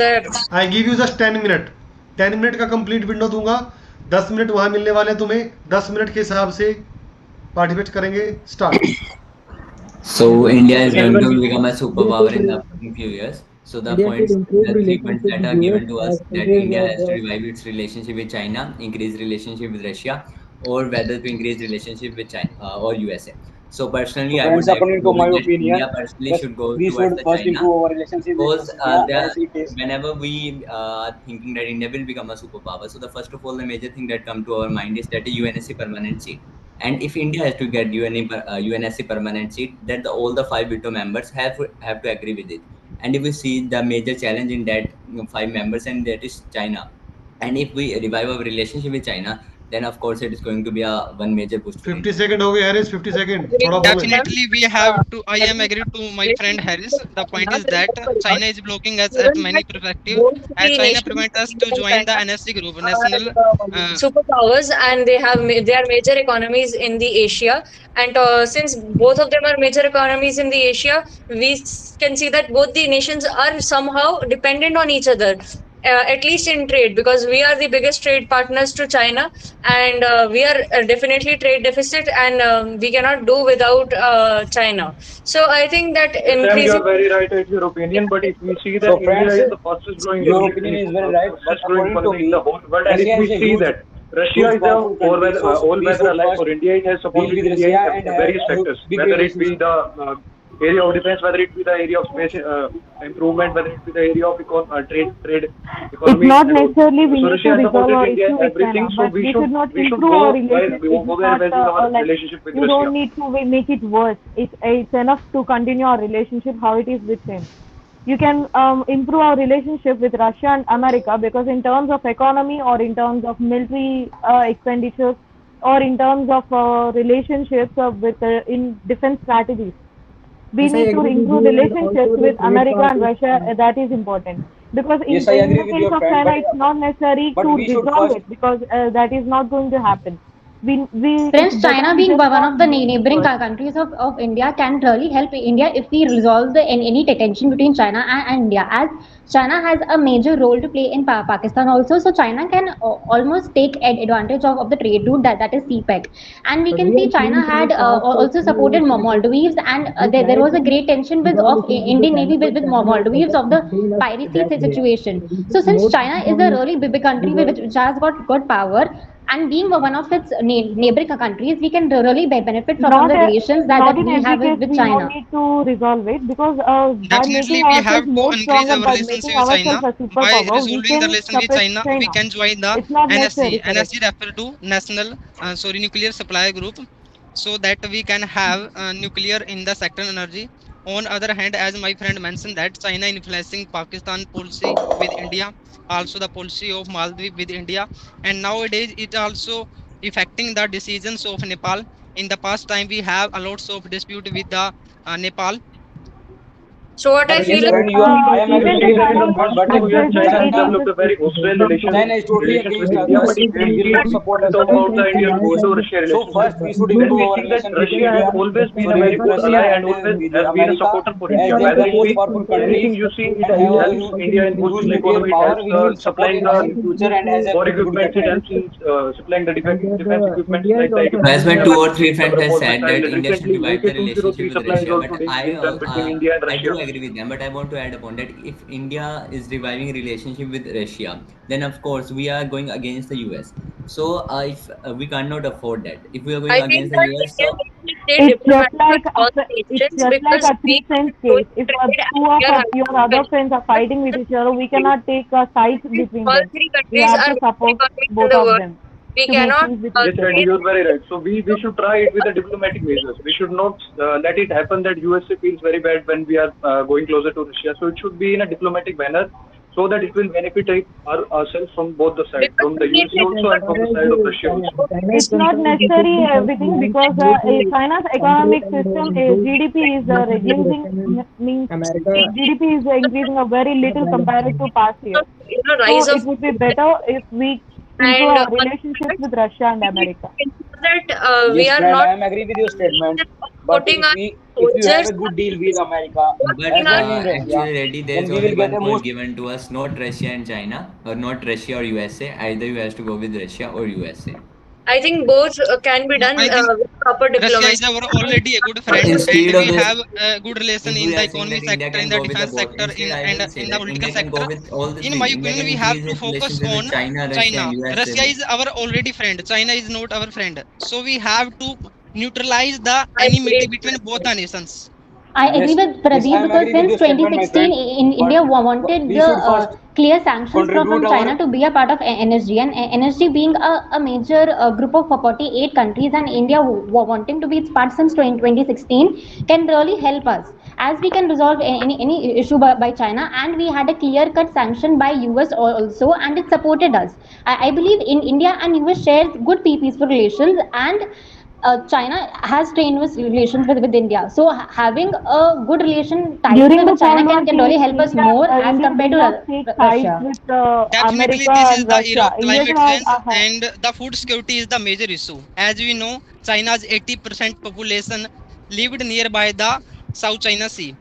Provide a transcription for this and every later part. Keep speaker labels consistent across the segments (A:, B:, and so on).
A: I give you just 10 minute, 10 minute का complete window दूंगा, 10 minute वहां मिलने वाले तुम्हें, 10 मिनट के हिसाब से पार्टिसिपेट करेंगे। Start.
B: So India is going to become a superpower in the upcoming few years. So the points, the 3 points that are given to us, that India has to revive its relationship with China, increase relationship with Russia, or whether to increase relationship with China or USA. So personally,
C: So
B: I would
C: friends,
B: like to
C: according to
B: go
C: my
B: with that
C: opinion,
B: India personally
C: just
B: should go
C: we
B: towards
C: should
B: the
C: first
B: China,
C: improve our relationship with
B: because
C: Russia as it is.
B: whenever we are thinking that India will become a superpower, so the first of all, the major thing that come to our mind is that a UNSC permanent seat. And if India has to get UNSC permanent seat, then all the five veto members have to agree with it. And if we see the major challenge in that five members, and that is China. And if we revive our relationship with China, then of course it is going to be a one major boost for
A: 50
B: India.
A: Second हो गए Harris, 50 second थोड़ा बोलो।
D: Definitely, we have to. I am agree to my friend Harris. The point is that China is blocking us at many perspectives, as China prevent us to join the NSC group, national.
E: Superpowers, and they are major economies in the Asia. And since both of them are major economies in the Asia, we can see that both the nations are somehow dependent on each other. At least in trade, because we are the biggest trade partners to China, and we are definitely trade deficit, and we cannot do without China. So I think that
F: Sam, you are
E: increasing.
F: very right with your opinion, but if we see that
C: So
F: India
C: friends,
F: is the fastest growing
C: your
F: economy,
C: opinion is very right, but
F: fastest growing
C: according to
F: economy in
C: me,
F: the whole world, and if
C: Russia
F: we
C: is a
F: see
C: huge,
F: that Russia is the
C: powerful country, so
F: all
C: we
F: weather
C: should
F: allies
C: first
F: for India, it has
C: deal
F: supported
C: with
F: India
C: Russia
F: in
C: and
F: various
C: have a
F: sectors,
C: big
F: whether it be
C: relationship.
F: the area of defense, whether it be the area of space improvement, whether it be the area of trade economy.
G: It's not necessarily we
F: So
G: need
F: Russia
G: to
F: has
G: resolve
F: supported
G: our
F: India
G: issue
F: in
G: with
F: everything,
G: China,
F: so
G: but we should not improve
F: go
G: our
F: while
G: relationship.
F: we
G: It's
F: go
G: not
F: where our
G: like
F: relationship with
G: you
F: Russia.
G: don't need to make it worse. It's enough to continue our relationship how it is with him. You can improve our relationship with Russia and America, because in terms of economy, or in terms of military expenditures, or in terms of relationships with in defense strategies, we
H: Yes, I
G: need to
H: agree with
G: improve
H: you, and
G: relationships
H: also the
G: with
H: trade
G: America
H: part
G: and
H: is
G: Russia. That is important, because
C: Yes, I
G: in
C: agree
G: the
C: with
G: case
C: your
G: of
C: friend,
G: China, it's not necessary
C: but
G: to
C: we should
G: resolve
C: first.
G: it, because that is not going to happen. It's
I: Friends,
G: better
I: China
G: we
I: being
G: just
I: one
G: not
I: of the
G: move
I: neighboring
G: forward.
I: countries of India can really help India if we resolve any tension between China and India, as China has a major role to play in Pakistan also. So China can almost take advantage of the trade route that is CPEC. And we
H: but
I: can
H: we
I: see
H: are
I: China
H: seeing from the
I: had
H: past like
I: also
H: few
I: supported
H: years that
I: Maldives, and
H: we
I: there
H: tried
I: was a
H: to
I: great tension
H: resolve
I: of
H: issues with the
I: Indian
H: China,
I: Navy
H: but
I: with
H: China has
I: Maldives of the
H: between us
I: piracy
H: that way.
I: situation.
H: We
I: So
H: should
I: since
H: not
I: China is a
H: become
I: really big country which has got power, and being one of its neighboring countries, we can really benefit from
G: Not
I: the relations
G: not
I: that
G: in
I: we
G: every
I: have
G: case
I: with
G: we
I: China.
G: need to resolve it, because by
D: Definitely,
G: making
D: we have
G: ourselves
D: to
G: more
D: increase
G: stronger,
D: our
G: by
D: relationship
G: making
D: with
G: ourselves
D: China.
G: a
D: By
G: superpower, we
D: resolving the
G: can
D: relation with
G: suppress
D: China, we
G: China.
D: can join the
G: It's not necessary
D: NSC.
G: for it.
D: NSC refer to National Nuclear Supply Group, so that we can have nuclear in the sector energy. On other hand, as my friend mentioned, that China influencing Pakistan policy with India, also the policy of Maldives with India, and nowadays it also affecting the decisions of Nepal. In the past time, we have a lots of dispute with the Nepal.
E: So what I
C: But yes,
E: feel is,
C: friend, I am
F: You
C: agree
G: Even
C: with
G: the
F: see
C: your
F: that in the
G: China
C: opinion,
G: is
F: past
C: but
F: few
G: at
F: years,
G: present
F: China has
G: any
F: developed a very hostile relations
C: China is totally
F: with
C: against
F: India.
C: us.
F: But if
C: He
F: we
C: will not support us
F: talk
C: at all.
F: about the Indian Russo-Russia
C: So
F: relationship,
C: first, we should
F: then
C: improve
F: we
C: our
F: see that
C: relation with
F: Russia has
C: India,
F: always been a
C: sorry,
F: very
C: with
F: good
C: Russia
F: ally
C: and
F: and always
C: with
F: has been a
C: America,
F: supporter for
C: as
F: India.
C: they are
F: Whether
C: the
F: it
C: most
F: be
C: powerful
F: anything
C: countries
F: you see,
C: and
F: it
C: have a
F: helps India in
C: huge
F: boosting the
C: nuclear
F: economy. It
C: power.
F: helps
C: We will support
F: supplying
C: India in
F: the
C: future and as a
F: war
C: good
F: equipment. It
C: country.
F: helps in supplying the
H: and
F: defense equipment
H: India is
F: like the
H: also
B: As
H: having
B: my
H: a
B: two or three friends has
F: Bharat
B: said
F: missile.
B: that India should
F: Recently,
B: revive the relationship
F: AK-203
B: with
F: supply is
B: Russia,
F: also
B: but
F: being done between India and
B: I
F: Russia.
B: do agree with them. But I want to add upon that if India is reviving relationship with Russia, then of course we are going against the US. So if we cannot afford that, if we are going
E: I feel
B: against the
E: that
B: US,
E: India
B: so
E: can stay
G: It's just
E: diplomatic with
G: like
E: all the nations, because
G: a
E: we
G: three friends
E: control
G: case. If
E: trade
G: two
E: and we
G: of
E: are
G: your
E: having
G: other friends are fighting with each other, we cannot take sides between
E: all
G: them.
E: three
G: We
E: countries
G: have
E: are
G: to
E: major
G: support
E: economies in
G: both
E: the
G: of
E: world.
G: them
E: We
G: to make
E: cannot
G: peace with
F: Yes,
G: each
F: Randy,
G: other.
F: you're very right. So we should try it with the diplomatic measures. We should not let it happen that USA feels very bad when we are going closer to Russia. So it should be in a diplomatic manner so that it will benefit ourselves from both the sides,
E: because
F: from the
E: we need
F: USA
H: but
F: also
H: as
F: and
H: far
F: from the
H: as
F: side of Russia
H: China,
F: also.
H: China is
G: It's not
H: concerned, it would
G: necessary
H: be
G: everything,
H: helpful
G: because
H: due to
G: China's
H: control
G: economic
H: and
G: system is
H: improve
G: GDP is
H: relationship with
G: reducing,
H: Russia and
G: means
H: America
G: GDP is increasing a very little compared to past years. So
E: rise
G: it
E: of
G: would be better if we improve
E: and
G: our
E: on
G: relationships
E: that,
G: with Russia and
E: we need
G: America.
E: to ensure that we
C: Yes,
E: are
C: friend,
E: not
C: I am agree with your statement. But
E: putting
C: if
E: our
C: you have
E: soldiers
C: a good deal with America
B: But
C: as well in
B: actually,
C: Russia,
B: Reddy,
C: then
B: there's
C: we
B: only
C: will get
B: one
C: a
B: point
C: most.
B: given to us, not Russia and China, or not Russia or USA. Either you has to go with Russia or USA.
E: I think both can be
D: No,
E: done
D: I think
E: with proper
D: Russia is
E: diplomacy.
D: our already a good
B: So
D: friend, and
B: instead of
D: we
B: this,
D: have a good relation
B: if
D: in
B: we
D: the
B: are saying
D: economy
B: that India
D: sector, in
B: can
D: the
B: go with the
D: defense
B: both,
D: sector,
B: instead I will
D: and
B: say
D: in the
B: that
D: political
B: India can go
D: sector.
B: with all the
D: In
B: three.
D: my
B: India
D: opinion,
B: can
D: we have
B: increase
D: to
B: its
D: focus
B: relationship with
D: on
B: China, Russia, and
D: China.
B: USA.
D: Russia is our already friend. China is not our friend. So we have to neutralize the
E: I
D: enmity
E: agree.
D: between both the nations.
I: I agree
C: Yes,
I: with
C: yes, I
I: Pradeep
C: am
I: because
C: agree with
I: since
C: your statement, my
I: 2016,
C: friend.
I: India
C: But
I: wanted
C: we
I: the
C: should first
I: clear sanctions
C: contribute
I: from China
C: our.
I: to be a part of NSG, and NSG being a major group of 48 countries, and India wanting to be its part since 2016 can really help us, as we can resolve any issue by China, and we had a clear cut sanction by US also, and it supported us. I believe in India and US shares good peaceful relations, and China has strenuous relations with India. So having a good relation ties
G: During the
I: with China
G: Cold War
I: can really
G: phase,
I: help us more as
G: India
I: compared
G: did
I: to
G: not take sides
I: Russia.
G: with
D: Definitely,
G: America
D: this is
G: and
D: the era
G: Russia.
D: of
G: India
D: climate
G: was
D: change, and the food security is the major issue. As we know, China's 80% population lived nearby the South China Sea,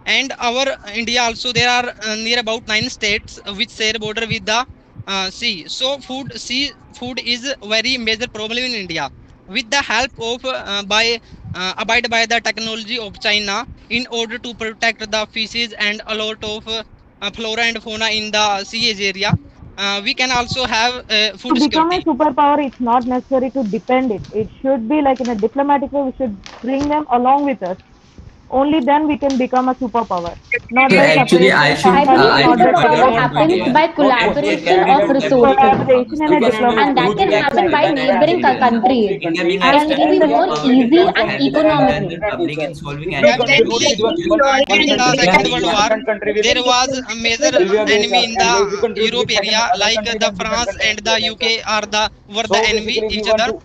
D: and our India also there are near about 9 states which share border with the sea. So food is very major problem in India. With the help of by abide by the technology of China in order to protect the fishes and a lot of flora and fauna in the sea area, we can also have
G: to
D: food
G: become a
D: security.
G: superpower, it's not necessary to depend it. It should be like in a diplomatic way. We should bring them along with us. Only then we can become a superpower, not
B: So
G: by
B: actually,
G: separating
I: I believe
G: sometimes,
B: I
G: not
B: should
G: by
B: put a
I: superpower
B: point
G: separating
B: to
I: happens
B: here.
G: countries.
I: by
B: Okay,
I: collaboration
B: can we
I: of
B: do that
G: It's
B: India
I: resources,
B: and
G: collaboration in a
B: Pakistan?
I: and
G: diplomatic
I: that
C: Two
I: can
C: three
G: way.
I: happen by
C: countries,
B: Pakistan
C: my
B: and
C: friend.
I: neighboring
B: India.
C: Two three
I: countries,
B: India
C: countries.
B: being
I: and
B: extra
I: it will be
C: India
I: more
B: superpower,
C: and
B: it
I: easy
C: Pakistan
B: don't
I: and
C: can
B: have the
C: can
I: economically.
B: internal
C: help each
B: public in
C: other.
B: solving
C: If we
B: any
C: contribute
D: Definitely,
C: with
B: problem.
C: one
D: in the
C: country,
B: India
D: Second
C: then
B: has
D: World
C: other
D: War,
B: one.
C: country will
D: there was a major
C: be against
D: enemy
C: us,
D: in
C: and
D: the
C: if we contribute
D: Europe
C: with second
D: area,
C: other
D: like
C: country,
D: the
C: then different
D: France
C: country
D: and
C: will be
D: the
C: against us.
D: UK are the were the
C: So
D: enemy
C: basically, we
D: each
C: want
D: other.
C: to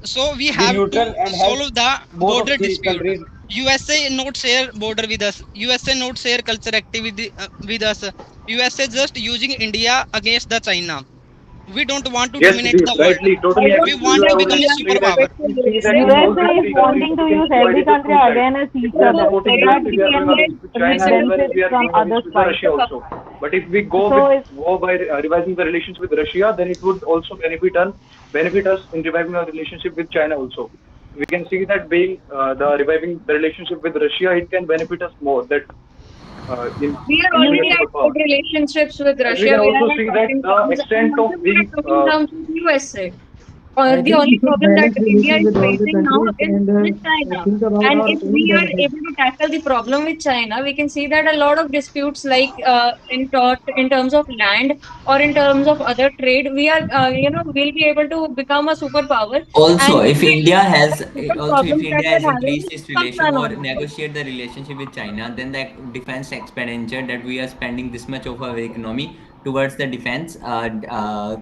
D: So we
C: be
D: have
C: neutral
D: to
C: and help
D: solve the
C: both of
D: border
C: the
D: dispute.
C: countries.
D: USA not share border with us. USA not share culture activity with us. USA just using India against the China. We don't want to
F: Yes,
D: dominate
F: Sudeep,
D: the world.
F: rightly,
E: I
F: totally
D: We
E: don't
F: agree with
E: think
F: you.
D: want
F: I
D: to
E: that
F: would
D: become
E: we
F: like
D: a
F: to
E: have
F: say that
D: superpower.
E: respect for
F: we see that
E: USA.
F: in
E: We
F: all
G: USA
F: these
E: have
G: is
F: three countries,
G: wanting
F: we
G: to
F: can
G: use
F: see
G: every
F: divided
G: country
F: two sides.
G: against each
F: If we are
G: other, so
F: supporting
G: that
F: USA,
G: we
F: we are
G: can
F: going
G: get
F: against China, as well as
G: benefits
F: we are
G: from
F: going
G: other
F: against with the
G: sides.
F: Russia also. But if we go
G: So
F: with
G: it's
F: go by revising the relations with Russia, then it would also benefit us in reviving our relationship with China also. We can see that being the reviving the relationship with Russia, it can benefit us more. That in
E: We are
F: becoming a
E: already at
F: superpower.
E: good relationships with
F: As we
E: Russia.
F: can
E: We are
F: also
E: at
F: see that
E: talking
F: the
E: terms, and
F: extent
E: also
F: of
E: we are
F: being
E: talking terms with USA.
H: I
E: The
H: think we
E: only
H: should
E: problem that
H: balance
E: India
H: relations
E: is
H: with all the
E: facing now
H: countries
E: is
H: and
E: with China.
H: think about
E: And
H: our
E: if
H: own
E: we are
H: benefit.
E: able to tackle the problem with China, we can see that a lot of disputes, like in terms of land or in terms of other trade, we are we'll be able to become a superpower.
B: Also,
E: And
B: if India has
E: the
B: also if
E: problems that
B: India
E: we're
B: has
E: having
B: increased its
E: come
B: relation
E: down
B: or
E: on it.
B: negotiate the relationship with China, then the defense expenditure that we are spending this much of our economy towards the defense,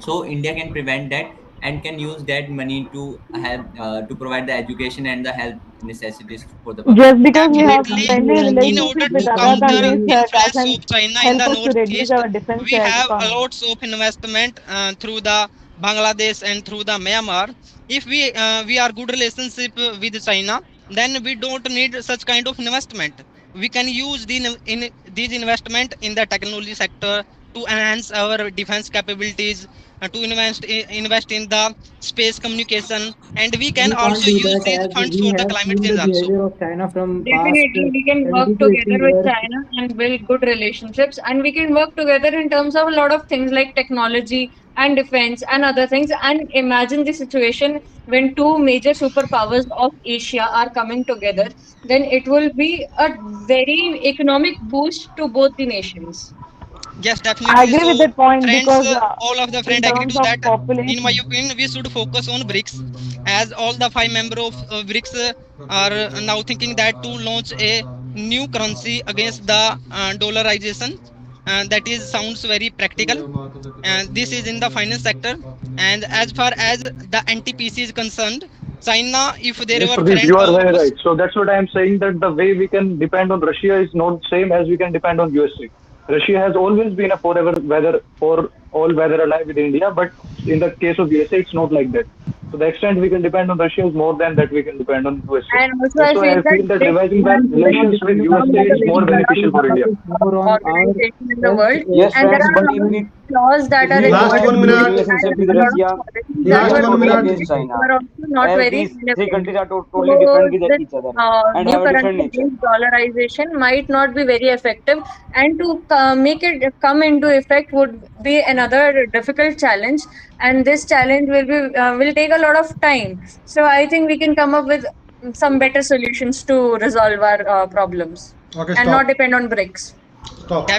B: so India can prevent that and can use that money to help to provide the education and the health necessities for the public.
G: just because we have
D: Definitely,
H: Thank you,
G: friendly
H: and
D: in order
G: relationship with
D: to
G: other
H: thank you,
D: counter
G: countries,
H: Ravi.
D: influence
G: doesn't
D: of China in
G: help
D: the
G: us to reduce
D: northeast,
G: our defense
D: we have a
G: economy.
D: lots of investment through the Bangladesh and through the Myanmar. If we are good relationship with China, then we don't need such kind of investment. We can use in these investment in the technology sector to enhance our defense capabilities, to invest in the space communication, and we can
H: We can't
D: also
H: do
D: use
H: that
D: these
H: as
D: funds
H: we
D: for the
H: have
D: climate
H: seen
D: change
H: the
D: also.
H: behavior of China from past
E: Definitely, we can work
H: 70 to 80
E: together with
H: years.
E: China and build good relationships, and we can work together in terms of a lot of things like technology and defense and other things. And imagine the situation when two major superpowers of Asia are coming together, then it will be a very economic boost to both the nations.
D: Yes,
G: I
D: definitely.
G: agree with
D: So,
G: that point
D: friends,
G: because
D: all of the
G: in
D: friends agree
G: terms
D: to
G: of
D: that. In my
G: population,
D: opinion, we should focus on BRICS, as all the five members of BRICS are now thinking that to launch a new currency against the dollarization. That is sounds very practical, and this is in the finance sector. And as far as the NTPC is concerned, China, if they
F: Yes,
D: were
F: Pradeep,
D: friend
F: you are
D: of
F: very right. So that's what I am saying, that the way we can depend on Russia is not same as we can depend on USA. Russia has always been a forever weather for all weather alive with India, but in the case of USA, it's not like that. So the extent we can depend on Russia is more than that we can depend on USA.
E: And also
F: That's why I feel that revising back relations with USA is more beneficial for India.
E: organization in the world.
C: Yes,
E: And there
C: friends,
E: are
C: but
E: a
C: if
E: lot
C: we
E: of laws that are
A: Last
E: required
A: 1 minute.
C: relationship with
E: and a lot of
C: Russia,
E: policies
A: Last
E: that were
A: 1 minute.
C: against China.
E: were also not
C: As
E: very
C: these three
E: relevant.
C: countries are totally different with
E: this,
C: each other and
E: new
C: have a different
E: currency
C: nature.
E: based dollarization might not be very effective, and to make it come into effect would be another difficult challenge, and this challenge will take a lot of time. So I think we can come up with some better solutions to resolve our problems
A: Okay,
E: and not
A: stop.
E: depend on BRICS.
A: Stop.